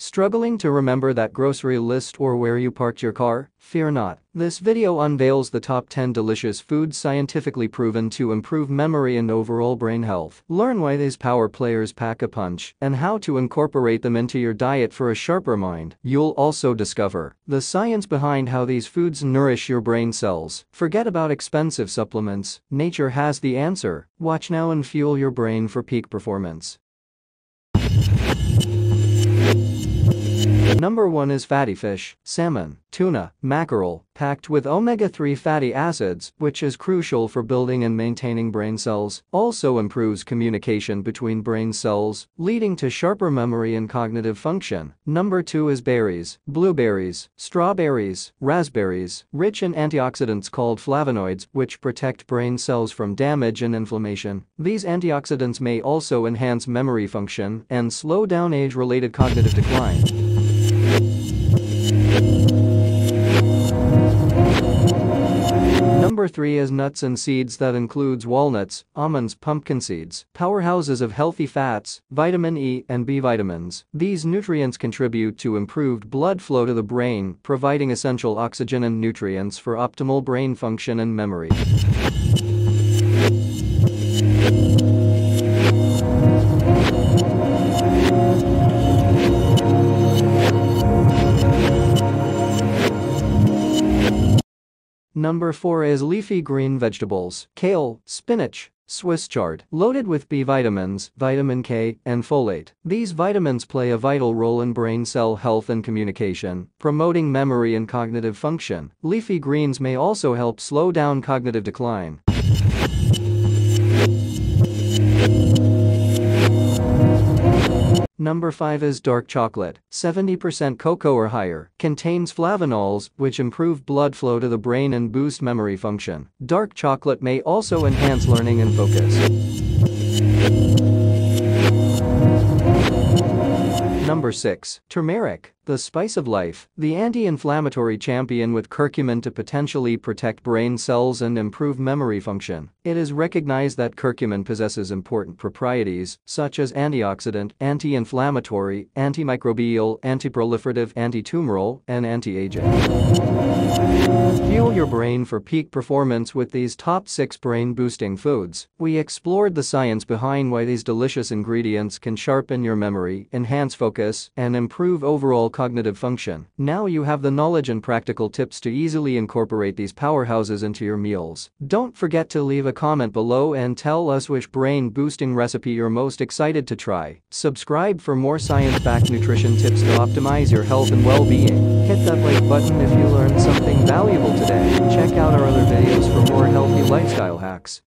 Struggling to remember that grocery list or where you parked your car? Fear not. This video unveils the top 10 delicious foods scientifically proven to improve memory and overall brain health. Learn why these power players pack a punch and how to incorporate them into your diet for a sharper mind. You'll also discover the science behind how these foods nourish your brain cells. Forget about expensive supplements. Nature has the answer. Watch now and fuel your brain for peak performance. Number 1 is fatty fish, salmon, tuna, mackerel, packed with omega-3 fatty acids, which is crucial for building and maintaining brain cells, also improves communication between brain cells, leading to sharper memory and cognitive function. Number 2 is berries, blueberries, strawberries, raspberries, rich in antioxidants called flavonoids, which protect brain cells from damage and inflammation. These antioxidants may also enhance memory function and slow down age-related cognitive decline. Number 3 is nuts and seeds, that includes walnuts, almonds, pumpkin seeds, powerhouses of healthy fats, vitamin E and B vitamins. These nutrients contribute to improved blood flow to the brain, providing essential oxygen and nutrients for optimal brain function and memory. Number 4 is leafy green vegetables, kale, spinach, Swiss chard, loaded with B vitamins, vitamin K, and folate. These vitamins play a vital role in brain cell health and communication, promoting memory and cognitive function. Leafy greens may also help slow down cognitive decline. Number 5 is dark chocolate, 70% cocoa or higher, contains flavonols, which improve blood flow to the brain and boost memory function. Dark chocolate may also enhance learning and focus. Number 6. Turmeric, the spice of life, the anti-inflammatory champion with curcumin to potentially protect brain cells and improve memory function. It is recognized that curcumin possesses important properties such as antioxidant, anti-inflammatory, antimicrobial, antiproliferative, anti-tumoral, and anti-aging. Fuel your brain for peak performance with these top 6 brain-boosting foods. We explored the science behind why these delicious ingredients can sharpen your memory, enhance focus, and improve overall cognitive function. Now you have the knowledge and practical tips to easily incorporate these powerhouses into your meals. Don't forget to leave a comment below and tell us which brain-boosting recipe you're most excited to try. Subscribe for more science-backed nutrition tips to optimize your health and well-being. Hit that like button if you learned something valuable today. Check out our other videos for more healthy lifestyle hacks.